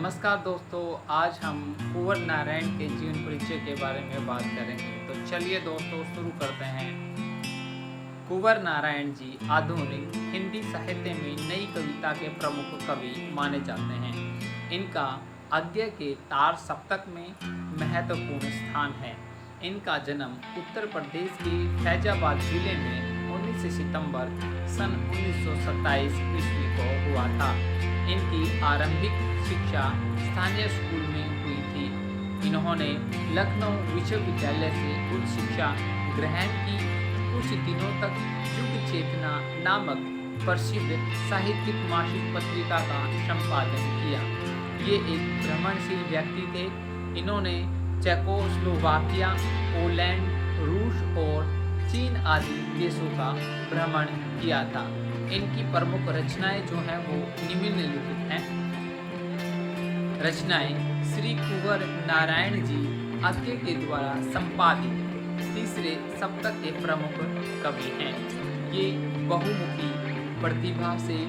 नमस्कार दोस्तों, आज हम कुंवर नारायण के जीवन परिचय के बारे में बात करेंगे। तो चलिए दोस्तों शुरू करते हैं। कुंवर नारायण जी आधुनिक हिंदी साहित्य में नई कविता के प्रमुख कवि माने जाते हैं। इनका अद्य के तार सप्तक में महत्वपूर्ण स्थान है। इनका जन्म उत्तर प्रदेश के फैजाबाद जिले में 19 सितंबर सन 1927 ईस्वी को हुआ था। इनकी आरंभिक शिक्षा स्थानीय स्कूल में हुई थी। इन्होंने लखनऊ विश्वविद्यालय से उच्च शिक्षा ग्रहण की। कुछ दिनों तक युग चेतना नामक प्रसिद्ध साहित्यिक मासिक पत्रिका का संपादन किया। ये एक भ्रमणशील व्यक्ति थे। इन्होंने चेकोस्लोवाकिया, पोलैंड, रूस और चीन आदि देशों का भ्रमण किया था। इनकी प्रमुख रचनाएं जो हैं वो निम्नलिखित हैं। रचनाएं श्री कुंवर नारायण जी अद्य के द्वारा संपादित तीसरे सप्तक के प्रमुख कवि हैं। ये बहुमुखी प्रतिभा से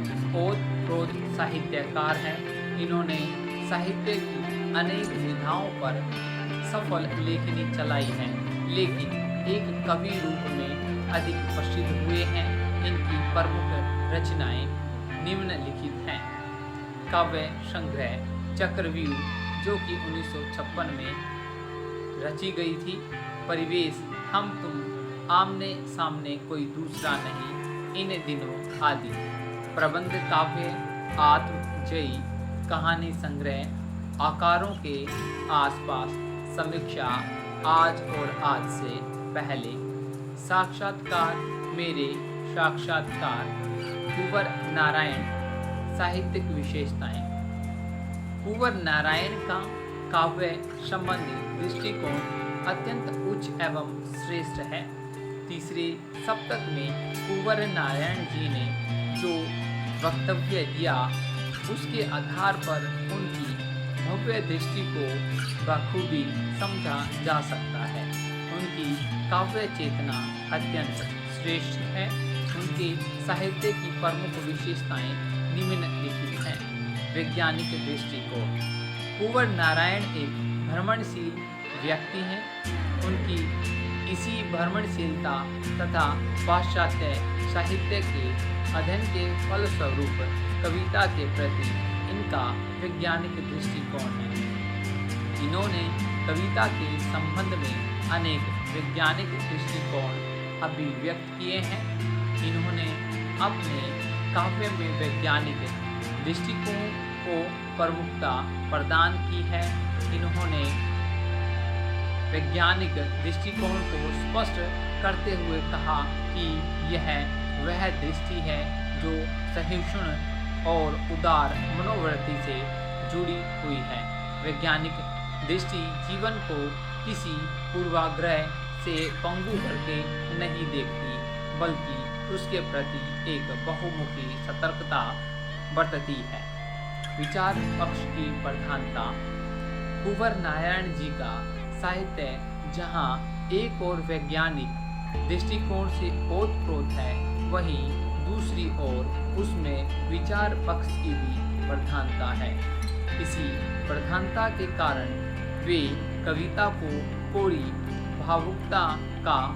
ओत-प्रोत साहित्यकार हैं। इन्होंने साहित्य की अनेक विधाओं पर सफल लेखनी चलाई है, लेकिन एक कवि रूप में अधिक प्रसिद्ध हुए हैं। इनकी प्रमुख रचनाएं निम्नलिखित हैं। काव्य संग्रह चक्रव्यूह जो कि 1956 में रची गई थी। परिवेश हम तुम आमने सामने कोई दूसरा नहीं इन दिनों आदि। प्रबंध काव्य आत्मजयी कहानी संग्रह आकारों के आसपास समीक्षा आज और आज से पहले। साक्षात्कार मेरे साक्षात्कार कुंवर नारायण। साहित्यिक विशेषताएं। कुंवर नारायण का काव्य संबंधी दृष्टिकोण अत्यंत उच्च एवं श्रेष्ठ है। तीसरे सप्तक में कुंवर नारायण जी ने जो वक्तव्य दिया उसके आधार पर उनकी भव्य दृष्टि को बखूबी समझा जा सकता है। उनकी काव्य चेतना अत्यंत श्रेष्ठ है। उनके साहित्य की प्रमुख विशेषताएं निम्नलिखित हैं। वैज्ञानिक दृष्टिकोण। कुंवर नारायण एक भ्रमणशील व्यक्ति हैं। उनकी इसी भ्रमणशीलता तथा पाश्चात्य साहित्य के अध्ययन के फलस्वरूप कविता के प्रति इनका वैज्ञानिक दृष्टिकोण है। इन्होंने कविता के संबंध में अनेक वैज्ञानिक दृष्टिकोण अभिव्यक्त किए हैं। इन्होंने अपने काव्य में वैज्ञानिक दृष्टिकोण को प्रमुखता प्रदान की है। इन्होंने वैज्ञानिक दृष्टिकोण को स्पष्ट करते हुए कहा कि यह वह दृष्टि है जो सहिष्णु और उदार मनोवृत्ति से जुड़ी हुई है। वैज्ञानिक दृष्टि जीवन को किसी पूर्वाग्रह से पंगु करके नहीं देखती, बल्कि उसके प्रति एक बहुमुखी सतर्कता बरतती है। विचार पक्ष की प्रधानता। कुंवर नारायण जी का साहित्य जहाँ एक और वैज्ञानिक दृष्टिकोण से ओत-प्रोत है, वहीं दूसरी ओर उसमें विचार पक्ष की भी प्रधानता है। इसी प्रधानता के कारण वे कविता को कोरी भावुकता का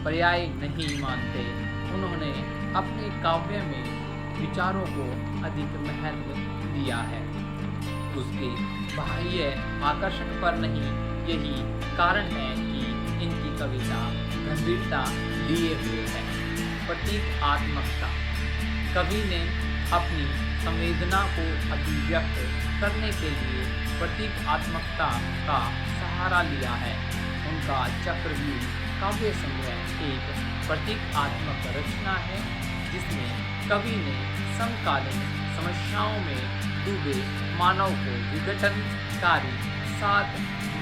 पर्याय नहीं मानते। उन्होंने अपने काव्य में विचारों को अधिक महत्व दिया है, उसके बाह्य आकर्षण पर नहीं। यही कारण है कि इनकी कविता गंभीरता लिए हुए है। प्रतीकात्मकता। कवि ने अपनी संवेदना को अभिव्यक्त करने के लिए प्रतीकात्मकता का सहारा लिया है। उनका चक्रव्यूह काव्य संग्रह एक प्रतीकात्मक रचना है, जिसमें कवि ने समकालीन समस्याओं में डूबे मानव को विघटनकारी 7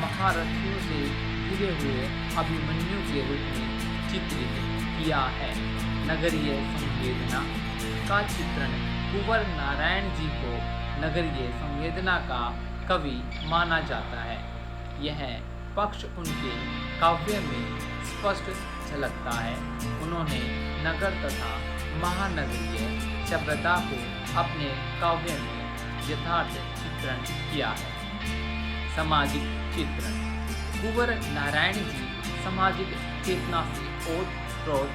महारथियों से घिरे हुए अभिमन्यु के रूप में चित्रित किया है। नगरीय संवेदना का चित्रण। कुंवर नारायण जी को नगरीय संवेदना का कवि माना जाता है। यह पक्ष उनके काव्य में स्पष्ट झलकता है। उन्होंने नगर तथा महानगरीय सभ्यता को अपने काव्य में यथार्थ चित्रण किया है। सामाजिक चित्रण। कुंवर नारायण जी सामाजिक चेतना से ओतप्रोत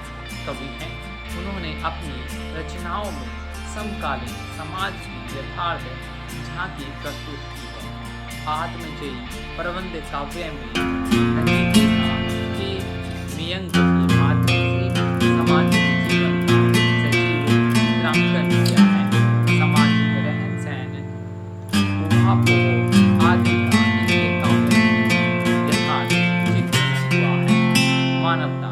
कवि हैं। उन्होंने अपनी रचनाओं में समकालीन समाज की यथार्थ झांकी प्रस्तुत की है। आत्मजयी प्रबंध काव्य में नचिकेता के व्यंग के माध्यम से सामाजिक जीवन का सजीव चित्रांकन किया है। सामाजिक रहन सहन ऊहापोह आदि का इनके काव्य में यथार्थ चित्रण हुआ है। मानवता